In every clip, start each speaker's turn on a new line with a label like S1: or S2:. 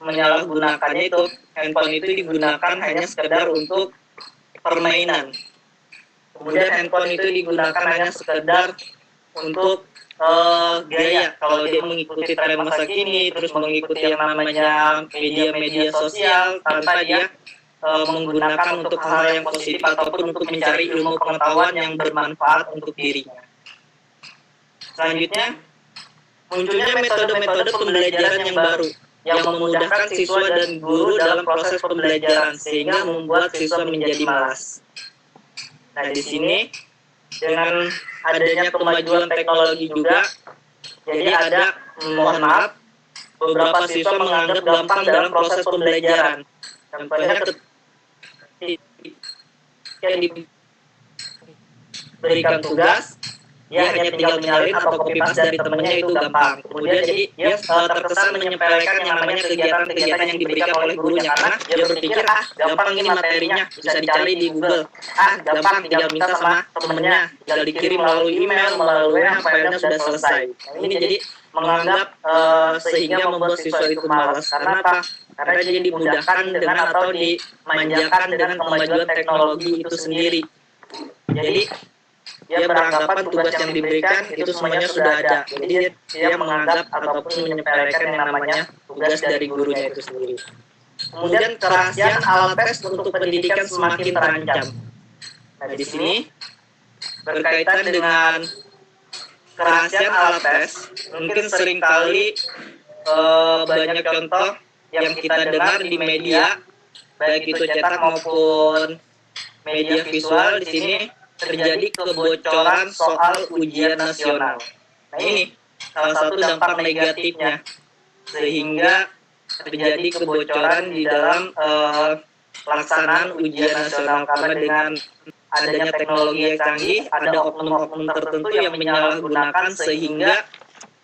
S1: menyalahgunakannya itu handphone itu digunakan hanya sekedar untuk permainan. Kemudian handphone itu digunakan hanya sekedar untuk gaya. Kalau dia mengikuti tren masa kini, terus mengikuti yang namanya media-media sosial tanpa dia menggunakan untuk hal yang positif ataupun untuk mencari ilmu pengetahuan yang bermanfaat untuk dirinya. Selanjutnya, munculnya metode-metode pembelajaran yang baru yang memudahkan siswa dan guru dalam proses pembelajaran sehingga membuat siswa menjadi malas. Nah, di sini dengan adanya kemajuan teknologi juga, jadi ada, mohon maaf, beberapa siswa menganggap gampang dalam proses pembelajaran. Contohnya ketika diberikan tugas, dia hanya tinggal menyalin atau copy paste dari temannya itu gampang. Kemudian jadi dia terkesan menyepelekan yang namanya kegiatan-kegiatan yang diberikan oleh gurunya karena dia berpikir gampang ini materinya, bisa dicari di Google. Gampang tinggal minta sama temennya, tinggal dikirim melalui email, melalui filenya sudah selesai. Ini jadi menganggap sehingga membuat siswa itu malas. Karena apa? Karena dia dimudahkan dengan atau dimanjakan dengan kemajuan teknologi itu sendiri. Jadi dia beranggapan tugas yang diberikan itu semuanya sudah ada. Jadi dia menganggap ataupun menyepelekan yang namanya tugas dari gurunya itu sendiri. Kemudian kerahasiaan alat tes untuk pendidikan semakin terancam. Nah, di sini berkaitan dengan kerahasiaan alat tes, mungkin seringkali banyak contoh yang kita dengar di media, baik itu cetak maupun media visual. Di sini terjadi kebocoran soal ujian nasional. Nah, ini salah satu dampak negatifnya, sehingga terjadi kebocoran di dalam pelaksanaan ujian nasional karena dengan adanya teknologi yang canggih, ada oknum-oknum tertentu yang menyalahgunakan sehingga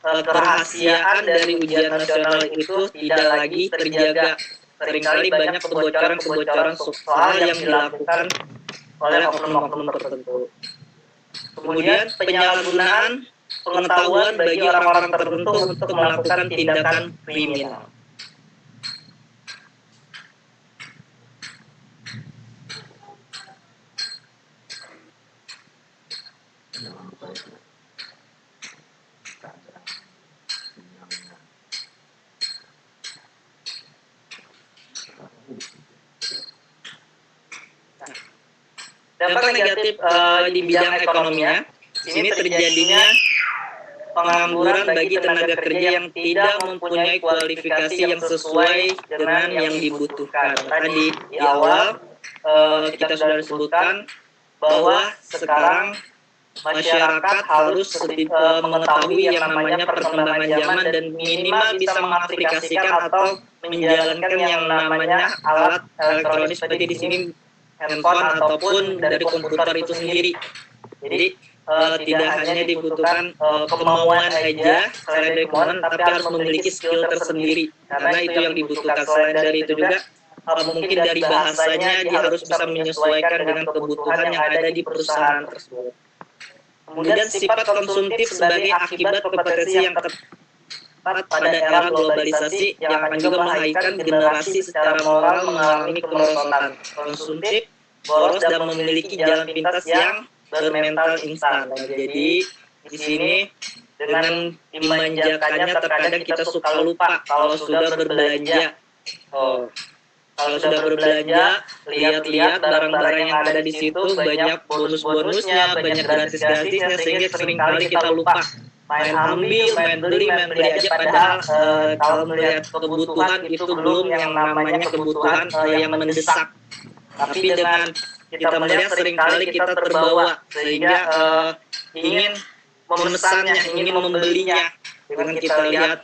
S1: kerahasiaan dari ujian nasional itu tidak lagi terjaga. Seringkali banyak kebocoran-kebocoran soal yang dilakukan oleh oknum-oknum tertentu. Kemudian penyalahgunaan pengetahuan bagi orang-orang tertentu untuk melakukan tindakan kriminal. Dampak negatif di bidang ekonominya, ini terjadinya pengangguran bagi tenaga kerja yang tidak mempunyai kualifikasi yang sesuai dengan yang dibutuhkan. Tadi di awal kita sudah disebutkan bahwa sekarang masyarakat harus mengetahui yang namanya perkembangan zaman dan minimal bisa mengaplikasikan atau menjalankan yang namanya alat elektronik seperti di sini handphone ataupun dari komputer itu sendiri. Jadi tidak hanya dibutuhkan kemauan aja, selain dari kemauan, tapi harus memiliki skill tersendiri. Karena itu yang dibutuhkan. Selain dari itu juga mungkin dari bahasanya dia harus bisa menyesuaikan dengan kebutuhan yang ada di perusahaan tersebut. Kemudian sifat konsumtif sebagai akibat kompetensi yang tepat pada era globalisasi yang akan juga melahirkan generasi secara moral mengalami kemerosotan, konsumtif, boros dan memiliki jalan pintas yang bermental instan. Jadi di sini dengan dimanjakannya terkadang kita suka lupa kalau sudah berbelanja. Kalau sudah berbelanja, lihat-lihat barang-barang yang ada di situ, banyak bonus-bonusnya, banyak gratis-gratisnya, sehingga seringkali kita lupa main ambil, main beli aja. Padahal kalau melihat kebutuhan itu belum yang namanya kebutuhan yang mendesak. Tapi dengan kita melihat seringkali kita terbawa sehingga ingin memesannya, ingin membelinya. Dengan kita lihat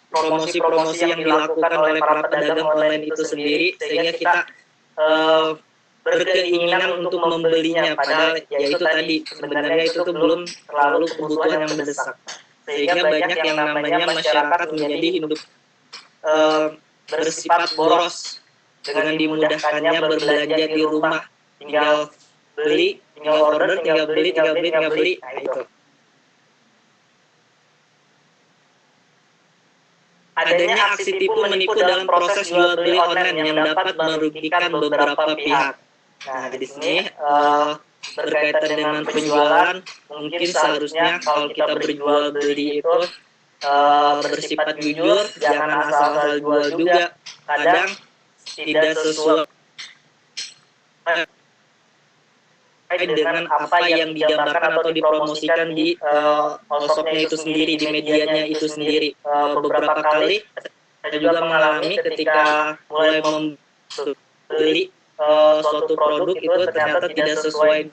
S1: promosi-promosi yang dilakukan oleh para pedagang online itu sendiri, sehingga kita berkeinginan untuk membelinya. Padahal ya itu tadi, sebenarnya itu tuh belum terlalu kebutuhan yang mendesak. Sehingga banyak yang namanya masyarakat menjadi hidup bersifat boros dengan dimudahkannya berbelanja di rumah. Tinggal beli, tinggal order, tinggal beli. Nah, itu. adanya aksi tipu menipu dalam proses jual beli online yang dapat merugikan beberapa pihak. Nah, di sini berkaitan dengan penjualan, mungkin seharusnya kalau kita berjual beli itu bersifat jujur, jangan asal-asal jual juga. Kadang tidak sesuai dengan apa yang digambarkan atau dipromosikan di all-shopnya itu sendiri, di medianya itu sendiri. Beberapa kali saya juga mengalami ketika mulai membeli suatu produk itu ternyata tidak sesuai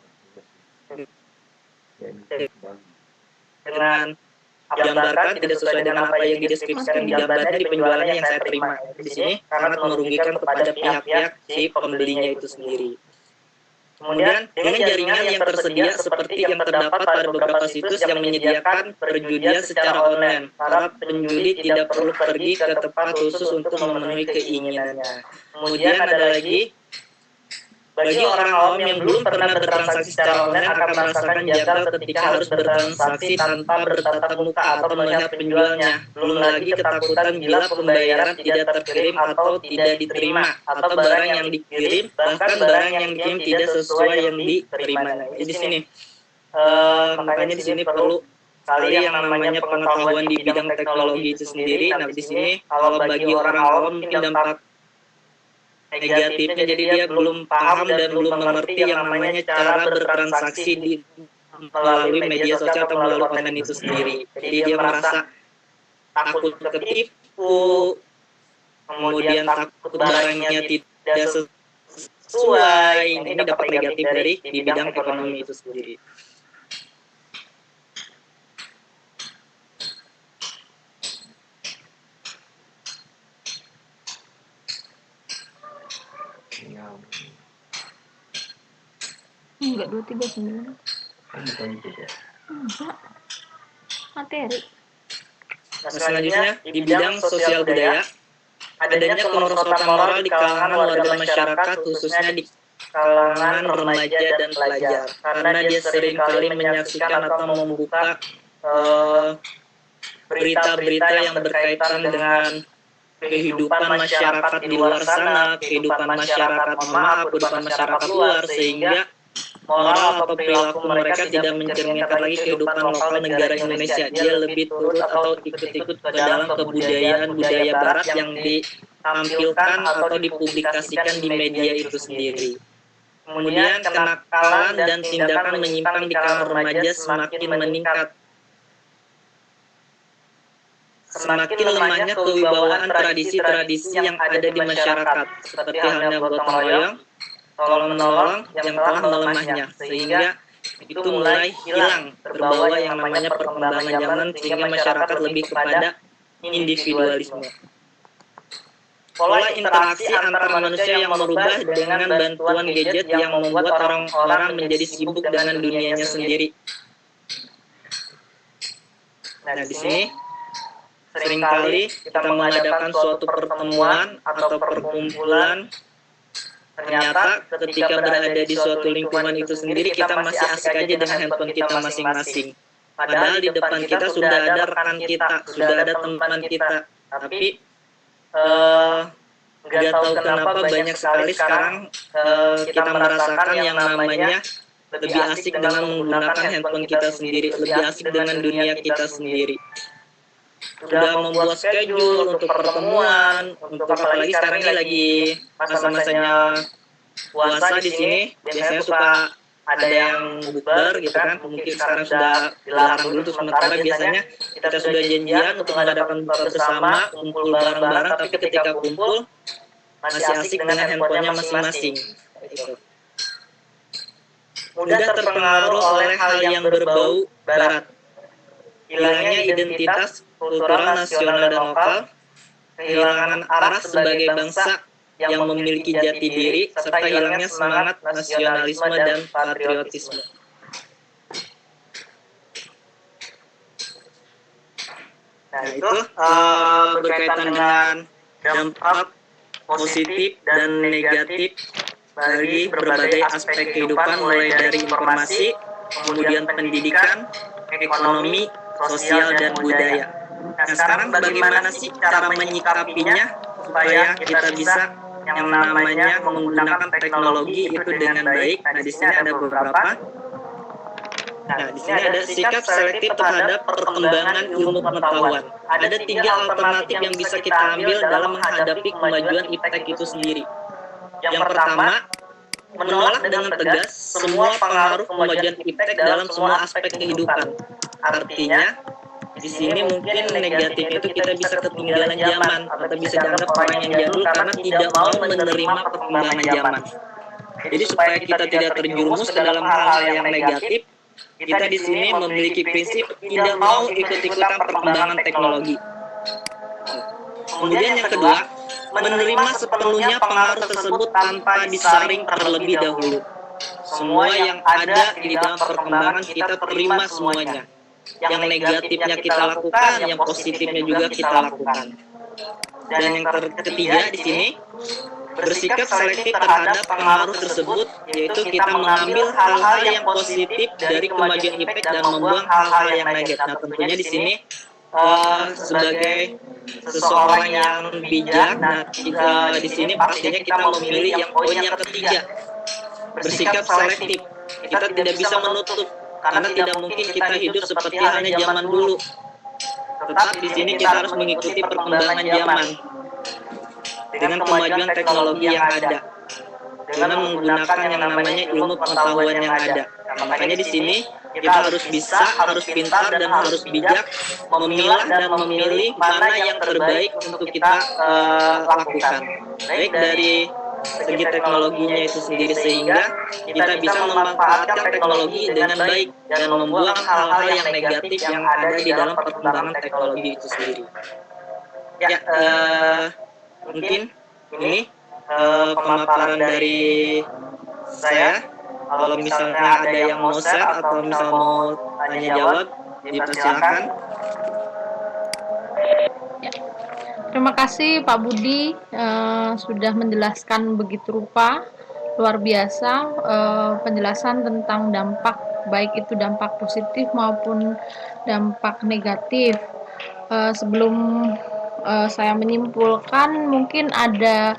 S1: dengan gambarkan, tidak sesuai dengan apa yang dideskripsikan di gambarnya di penjualannya yang saya terima. Di sini sangat merugikan kepada pihak-pihak si pembelinya itu sendiri. Kemudian dengan jaringan yang tersedia seperti yang terdapat pada beberapa situs yang menyediakan perjudian secara online, para penjudi tidak perlu pergi ke tempat khusus untuk memenuhi keinginannya. Kemudian ada lagi, bagi orang awam yang belum pernah bertransaksi secara online akan merasakan janggal ketika harus bertransaksi tanpa bertatap muka atau melihat penjualnya. Belum lagi ketakutan bila pembayaran tidak terkirim atau tidak diterima, atau barang yang dikirim, bahkan barang yang dikirim tidak sesuai yang diterima. Di sini, makanya di sini perlu kali yang namanya pengetahuan di bidang teknologi itu sendiri. Nah, di sini kalau bagi orang awam mungkin dampak negatifnya, jadi dia belum paham dan belum mengerti yang namanya cara bertransaksi melalui media sosial atau melalui online itu sendiri. Jadi dia merasa takut ketipu, kemudian takut barangnya tidak sesuai. Ini dampak negatif dari di bidang ekonomi itu sendiri.
S2: Enggak, 239. Enggak. Materi.
S1: Nah, selanjutnya di bidang sosial budaya, adanya kemerosotan moral di kalangan warga masyarakat, khususnya di kalangan remaja dan pelajar, karena dia seringkali menyaksikan atau membuka berita-berita yang berkaitan dengan kehidupan masyarakat di luar sana, kehidupan masyarakat kehidupan masyarakat luar, sehingga moral atau perilaku mereka tidak mencerminkan lagi kehidupan lokal negara Indonesia. Dia lebih turut atau ikut-ikut ke dalam kebudayaan budaya barat yang ditampilkan atau dipublikasikan di media itu sendiri. Kemudian kenakalan dan tindakan menyimpang di kalangan remaja semakin meningkat. Semakin lemahnya kewibawaan tradisi-tradisi yang ada di masyarakat, seperti halnya gotong royong, tolong menolong yang telah melemahnya, sehingga itu mulai hilang, terbawa yang namanya perkembangan zaman, sehingga masyarakat lebih kepada individualisme. Pola interaksi antar manusia yang merubah dengan bantuan gadget yang membuat orang-orang menjadi sibuk dengan dunianya sendiri. Nah, di sini seringkali kita mengadakan suatu pertemuan atau perkumpulan, ternyata ketika berada di suatu lingkungan itu sendiri kita masih asik aja dengan handphone kita masing-masing. Padahal di depan kita sudah ada rekan kita, sudah ada teman kita, tapi nggak tahu kenapa banyak sekali sekarang kita merasakan yang namanya lebih asik dengan menggunakan handphone kita sendiri, lebih asik dengan dunia kita sendiri. Sudah membuat schedule untuk pertemuan, untuk apalagi sekarang ini lagi masa-masanya puasa di sini, biasanya suka ada yang bukber gitu kan, mungkin sekarang sudah dilarang dulu, sementara biasanya kita sudah janjian untuk mengadakan buka bersama, kumpul bareng-bareng, tapi ketika kumpul masih asik dengan handphonenya masing-masing. Mudah terpengaruh oleh hal yang berbau barat, hilangnya identitas kultural nasional dan lokal, kehilangan arah sebagai bangsa yang memiliki jati diri, serta hilangnya semangat nasionalisme dan patriotisme. Nah, itu berkaitan dengan dampak positif dan negatif bagi berbagai aspek kehidupan, mulai dari informasi, kemudian pendidikan, ekonomi, sosial, dan budaya. Nah, sekarang bagaimana sih cara menyikapinya supaya kita bisa yang namanya menggunakan teknologi itu dengan baik? Nah, di sini ada beberapa. Nah, di sini ada sikap selektif terhadap perkembangan ilmu pengetahuan. Ada 3 alternatif yang bisa kita ambil dalam menghadapi kemajuan iptek itu sendiri. Yang pertama, menolak dengan tegas semua pengaruh kemajuan iptek dalam semua aspek kehidupan. Artinya, di sini mungkin negatif itu kita bisa ketinggalan zaman atau bisa dianggap orang yang jadul karena tidak mau menerima perkembangan zaman. Jadi supaya kita tidak terjerumus ke dalam hal-hal yang negatif, kita di sini memiliki prinsip tidak mau ikut-ikutan perkembangan teknologi. Kemudian yang kedua, menerima sepenuhnya pengaruh tersebut tanpa disaring terlebih dahulu. Semua yang ada di dalam perkembangan kita terima semuanya. Yang negatifnya kita lakukan, yang positifnya juga kita lakukan. Dan yang ketiga di sini, bersikap selektif terhadap pengaruh tersebut, yaitu kita mengambil hal-hal yang positif dari kemajuan iptek dan membuang hal-hal yang negatif. Nah, tentunya di sini sebagai seseorang yang bijak, nah di sini pastinya kita memilih yang poin yang ketiga, bersikap selektif. Kita tidak bisa menutup karena tidak mungkin kita hidup seperti halnya zaman dulu. Tetap di sini kita harus mengikuti perkembangan zaman dengan kemajuan teknologi yang ada, dengan menggunakan yang namanya ilmu pengetahuan yang ada. Nah, makanya di sini kita harus bisa, harus pintar dan harus bijak memilah dan memilih mana yang terbaik untuk kita lakukan. Baik dari segi teknologinya itu sendiri sehingga kita bisa memanfaatkan teknologi dengan baik dan membuang hal-hal yang negatif yang ada di dalam perkembangan teknologi itu sendiri. Ya, mungkin ini pemaparan dari saya. Kalau misalnya ada yang mau share atau misal mau tanya jawab, dipersilakan.
S2: Terima kasih Pak Budi sudah menjelaskan begitu rupa, luar biasa penjelasan tentang dampak, baik itu dampak positif maupun dampak negatif. Sebelum saya menyimpulkan, mungkin ada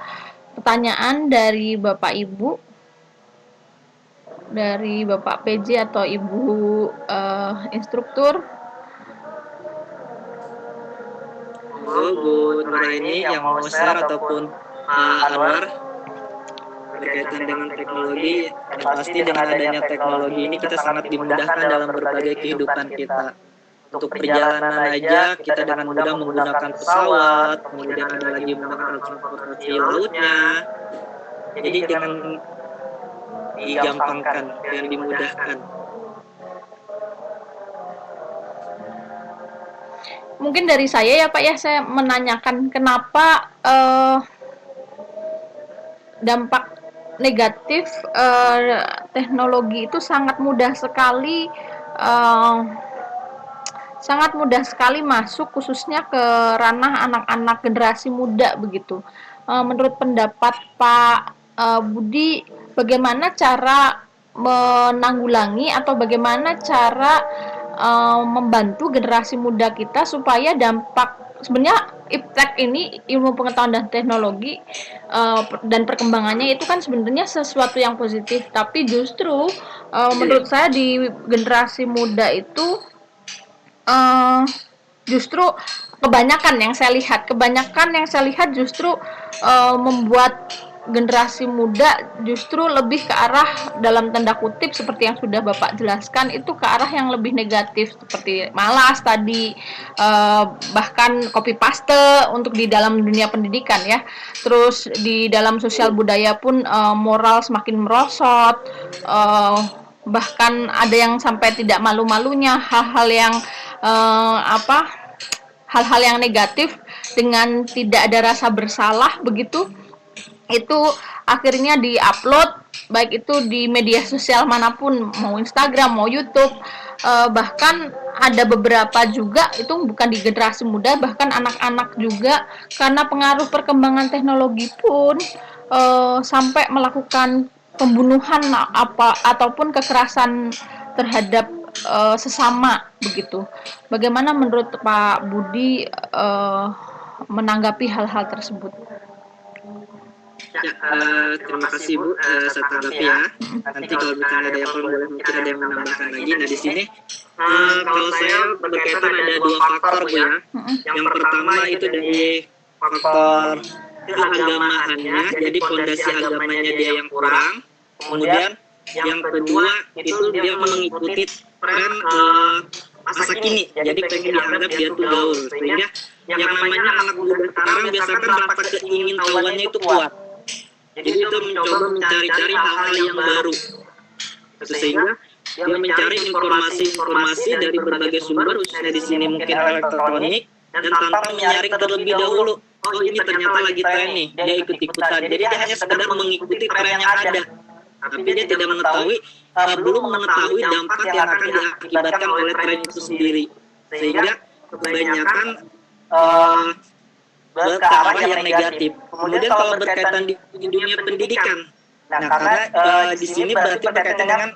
S2: pertanyaan dari Bapak Ibu, dari Bapak PJ atau Ibu instruktur.
S1: Bu Nuraini yang mau share ataupun Anwar berkaitan dengan teknologi, yang pasti dengan adanya teknologi ini kita sangat dimudahkan dalam berbagai kehidupan kita. Untuk perjalanan aja kita dengan mudah menggunakan pesawat, kemudian ada lagi menggunakan transportasi lautnya. Jadi dengan digampangkan dan dimudahkan.
S2: Mungkin dari saya ya Pak ya, saya menanyakan kenapa dampak negatif teknologi itu sangat mudah sekali masuk khususnya ke ranah anak-anak generasi muda begitu. Menurut pendapat Pak Budi, bagaimana cara menanggulangi atau bagaimana cara membantu generasi muda kita supaya dampak, sebenarnya iptek ini, ilmu pengetahuan dan teknologi dan perkembangannya itu kan sebenarnya sesuatu yang positif, tapi justru menurut saya di generasi muda itu justru kebanyakan yang saya lihat justru membuat generasi muda justru lebih ke arah, dalam tanda kutip seperti yang sudah Bapak jelaskan, itu ke arah yang lebih negatif seperti malas tadi, bahkan copy paste untuk di dalam dunia pendidikan ya. Terus di dalam sosial budaya pun moral semakin merosot, bahkan ada yang sampai tidak malu-malunya hal-hal yang hal-hal yang negatif dengan tidak ada rasa bersalah begitu, itu akhirnya di-upload baik itu di media sosial manapun, mau Instagram, mau YouTube, bahkan ada beberapa juga itu bukan di generasi muda, bahkan anak-anak juga karena pengaruh perkembangan teknologi pun sampai melakukan pembunuhan ataupun kekerasan terhadap sesama begitu. Bagaimana menurut Pak Budi menanggapi hal-hal tersebut?
S1: Ya, terima kasih Bu, saya tanggapi ya. Nanti kalau misalnya ada yang boleh mungkin ada yang menambahkan lagi. Nah di sini kalau saya berkaitan ada dua faktor Bu ya. Yang pertama itu dari faktor keagamaannya, jadi fondasi agamanya dia yang kurang. Kemudian yang kedua itu dia mengikuti tren masa kini, jadi pengen dianggap dia tuh gaul, sehingga yang namanya anak muda sekarang biasakan rasa keingintahuannya itu kuat. Jadi itu mencoba mencari-cari hal-hal yang baru, sehingga dia mencari informasi-informasi dari berbagai sumber, khususnya di sini mungkin elektronik, dan tanpa menyaring terlebih dahulu. Oh ini ternyata lagi tren nih, dia ikut-ikutan. Jadi dia hanya sekedar mengikuti tren yang ada, tapi dia tidak mengetahui, belum mengetahui dampak yang akan diakibatkan oleh tren itu sendiri, sehingga kebanyakan ke arah yang negatif. Kemudian kalau berkaitan di dunia pendidikan, nah karena di sini berarti berkaitan dengan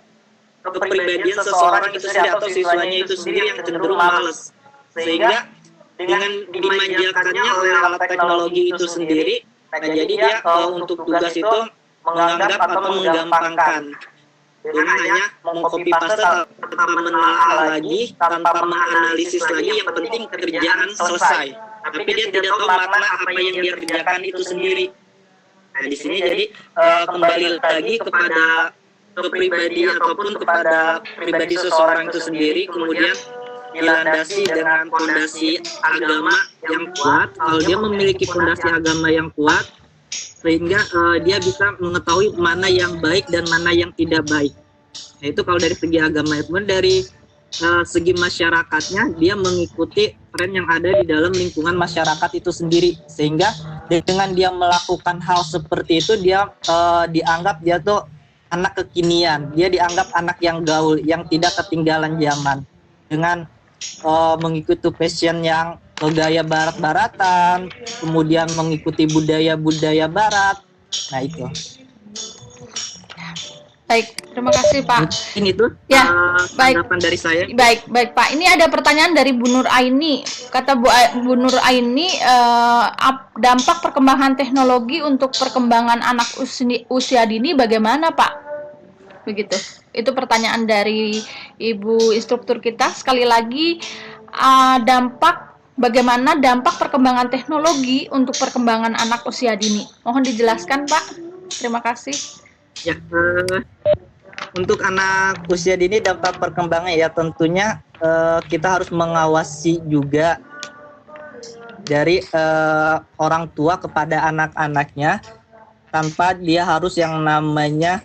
S1: kepribadian seseorang itu sendiri atau siswanya itu sendiri yang cenderung malas, sehingga dengan dimanjakannya oleh alat teknologi itu sendiri, nah jadi dia untuk tugas itu menganggap atau menggampangkan dengan hanya mengcopy paste tanpa menelaah lagi, tanpa menganalisis lagi, yang penting kerjaan selesai. Tapi dia tidak tahu makna apa yang dia kerjakan itu sendiri. Nah di sini jadi kembali lagi kepada kepribadian ataupun kepada pribadi seseorang itu sendiri, kemudian dilandasi dengan fondasi agama yang kuat. Kalau dia memiliki fondasi agama yang kuat, sehingga dia bisa mengetahui mana yang baik dan mana yang tidak baik. Nah itu kalau dari segi agama. Kemudian dari segi masyarakatnya, dia mengikuti tren yang ada di dalam lingkungan masyarakat itu sendiri, sehingga dengan dia melakukan hal seperti itu, dia dianggap dia tuh anak kekinian, dia dianggap anak yang gaul, yang tidak ketinggalan zaman, dengan mengikuti fashion yang gaya barat-baratan, kemudian mengikuti budaya-budaya barat. Nah itu.
S2: Baik, terima kasih Pak.
S1: Ini tuh
S2: ya, baik.
S1: Tanggapan dari saya.
S2: Baik Pak. Ini ada pertanyaan dari Bu Nur Aini. Kata Bu Nur Aini, dampak perkembangan teknologi untuk perkembangan anak usia dini bagaimana Pak? Begitu. Itu pertanyaan dari Ibu instruktur kita. Sekali lagi, bagaimana dampak perkembangan teknologi untuk perkembangan anak usia dini? Mohon dijelaskan Pak. Terima kasih.
S1: Ya, untuk anak usia dini dampak perkembangannya ya tentunya kita harus mengawasi juga dari orang tua kepada anak-anaknya, tanpa dia harus yang namanya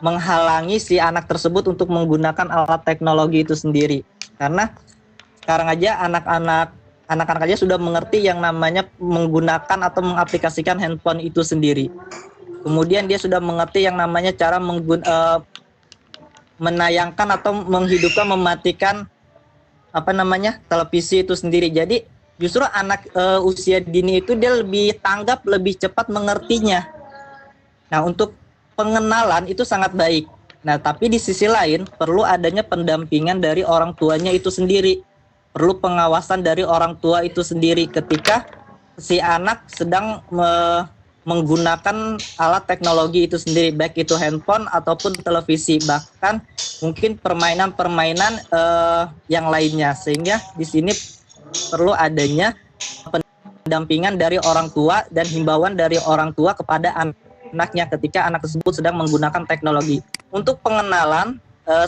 S1: menghalangi si anak tersebut untuk menggunakan alat teknologi itu sendiri. Karena sekarang aja anak-anak aja sudah mengerti yang namanya menggunakan atau mengaplikasikan handphone itu sendiri. Kemudian dia sudah mengerti yang namanya cara menayangkan atau menghidupkan, mematikan televisi itu sendiri. Jadi justru anak usia dini itu dia lebih tanggap, lebih cepat mengertinya. Nah untuk pengenalan itu sangat baik. Nah tapi di sisi lain perlu adanya pendampingan dari orang tuanya itu sendiri. Perlu pengawasan dari orang tua itu sendiri ketika si anak sedang menggunakan alat teknologi itu sendiri, baik itu handphone ataupun televisi, bahkan mungkin permainan-permainan yang lainnya. Sehingga di sini perlu adanya pendampingan dari orang tua dan himbauan dari orang tua kepada anaknya ketika anak tersebut sedang menggunakan teknologi. Untuk pengenalan,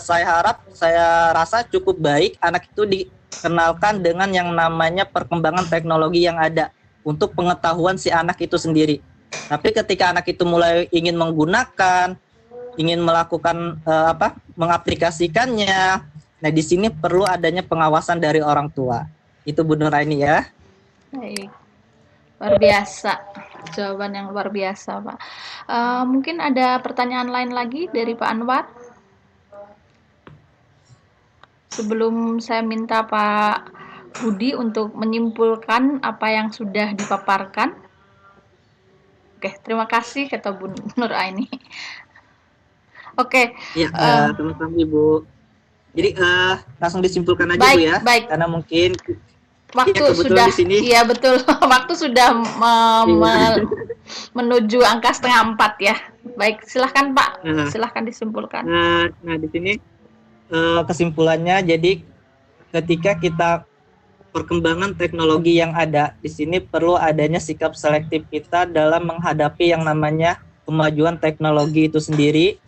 S1: saya rasa cukup baik anak itu dikenalkan dengan yang namanya perkembangan teknologi yang ada untuk pengetahuan si anak itu sendiri. Tapi ketika anak itu mulai ingin menggunakan, ingin melakukan mengaplikasikannya, nah di sini perlu adanya pengawasan dari orang tua. Itu Bu Nuraini ya.
S2: Baik, luar biasa, jawaban yang luar biasa Pak. Mungkin ada pertanyaan lain lagi dari Pak Anwar? Sebelum saya minta Pak Budi untuk menyimpulkan apa yang sudah dipaparkan. Oke, terima kasih kata Bu Nur Aini. Oke.
S1: Ya, terima kasih Bu. Jadi langsung disimpulkan aja
S2: Baik,
S1: Bu ya,
S2: baik.
S1: karena mungkin
S2: Waktu
S1: ya kebetulan
S2: sudah,
S1: di sini.
S2: iya betul. Waktu sudah menuju angka setengah 4 ya. Baik, silahkan Pak,
S1: Nah,
S2: silahkan disimpulkan.
S1: nah di sini kesimpulannya, jadi ketika kita perkembangan teknologi yang ada di sini perlu adanya sikap selektif kita dalam menghadapi yang namanya kemajuan teknologi itu sendiri.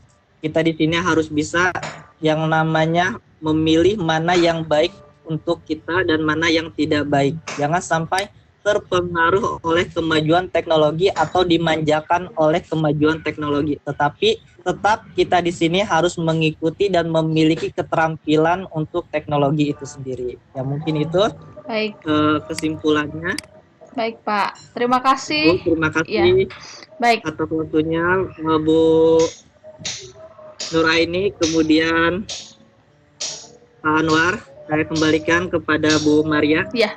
S1: Kita di sini harus bisa yang namanya memilih mana yang baik untuk kita dan mana yang tidak baik. Jangan sampai terpengaruh oleh kemajuan teknologi atau dimanjakan oleh kemajuan teknologi. Tetapi tetap kita di sini harus mengikuti dan memiliki keterampilan untuk teknologi itu sendiri. Ya mungkin itu
S2: Baik,
S1: kesimpulannya.
S2: baik Pak. Terima
S1: Bu,
S2: kasih.
S1: terima
S2: Ya,
S1: kasih
S2: baik.
S1: atas waktunya Bu Nuraini, kemudian Pak Anwar. Saya kembalikan kepada Bu Maria.
S2: Ya,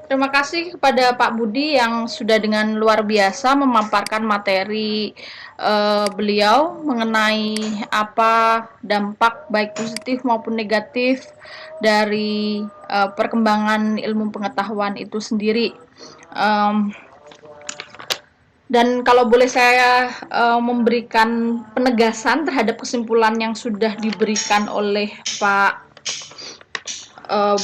S2: terima kasih kepada Pak Budi yang sudah dengan luar biasa memaparkan materi beliau mengenai apa dampak baik positif maupun negatif dari perkembangan ilmu pengetahuan itu sendiri. Dan kalau boleh saya memberikan penegasan terhadap kesimpulan yang sudah diberikan oleh Pak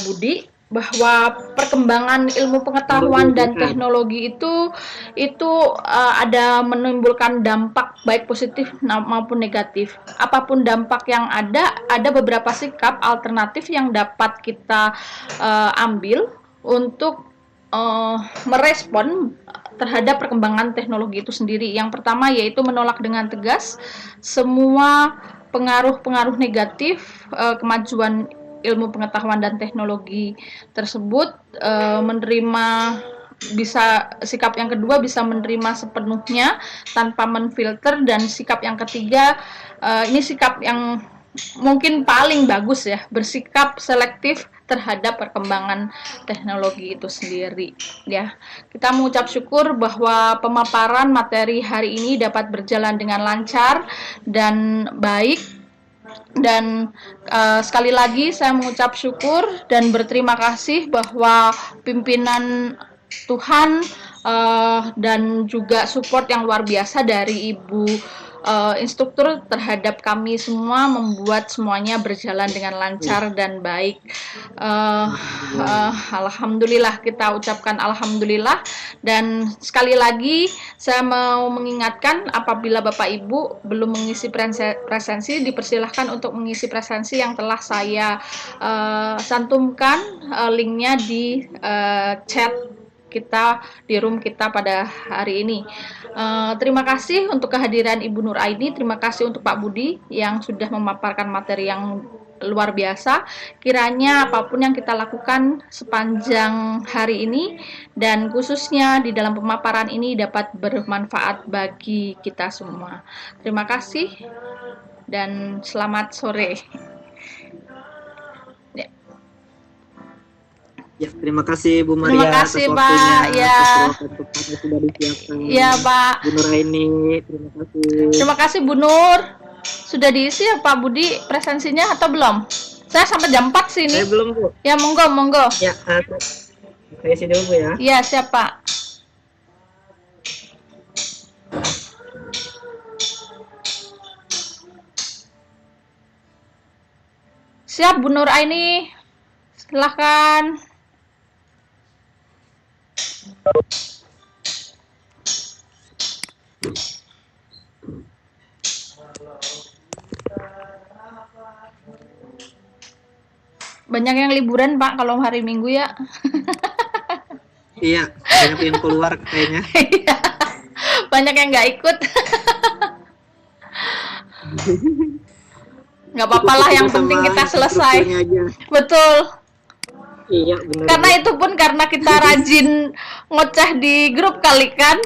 S2: Budi, bahwa perkembangan ilmu pengetahuan dan teknologi itu ada menimbulkan dampak baik positif maupun negatif. Apapun dampak yang ada beberapa sikap alternatif yang dapat kita ambil untuk merespon terhadap perkembangan teknologi itu sendiri. Yang pertama yaitu menolak dengan tegas semua pengaruh-pengaruh negatif kemajuan ilmu pengetahuan dan teknologi tersebut, menerima sikap yang kedua bisa menerima sepenuhnya tanpa menfilter, dan sikap yang ketiga ini sikap yang mungkin paling bagus ya, bersikap selektif terhadap perkembangan teknologi itu sendiri ya. Kita mengucap syukur bahwa pemaparan materi hari ini dapat berjalan dengan lancar dan baik. Dan sekali lagi saya mengucap syukur dan berterima kasih bahwa pimpinan Tuhan dan juga support yang luar biasa dari Ibu instruktur terhadap kami semua membuat semuanya berjalan dengan lancar dan baik. Alhamdulillah, kita ucapkan alhamdulillah. Dan sekali lagi saya mau mengingatkan, apabila Bapak Ibu belum mengisi presensi, dipersilahkan untuk mengisi presensi yang telah saya cantumkan linknya di chat kita di room kita pada hari ini. Terima kasih untuk kehadiran Ibu Nuraini, terima kasih untuk Pak Budi yang sudah memaparkan materi yang luar biasa. Kiranya apapun yang kita lakukan sepanjang hari ini dan khususnya di dalam pemaparan ini dapat bermanfaat bagi kita semua. Terima kasih dan selamat sore.
S1: Ya, terima kasih Bu Maria.
S2: Terima kasih
S1: atas
S2: Pak.
S1: waktunya,
S2: Ya.
S1: atas waktu sudah disiapkan.
S2: Ya Pak.
S1: Bu Nuraini, terima kasih.
S2: Terima kasih Bu Nur. Sudah diisi ya Pak Budi presensinya atau belum? Saya sampai jam 4 sini.
S1: Saya belum Bu.
S2: Ya monggo.
S1: Ya, saya isi dulu Bu ya.
S2: Iya siap Pak. Siap Bu Nur Aini. Silahkan. Banyak yang liburan Pak kalau hari Minggu ya.
S1: Iya, banyak yang keluar kayaknya.
S2: Iya. Banyak yang nggak ikut. Nggak apa-apa lah, yang penting kita selesai. Betul.
S1: Iya, benar.
S2: Karena itu pun karena kita rajin ngoceh di grup kali kan.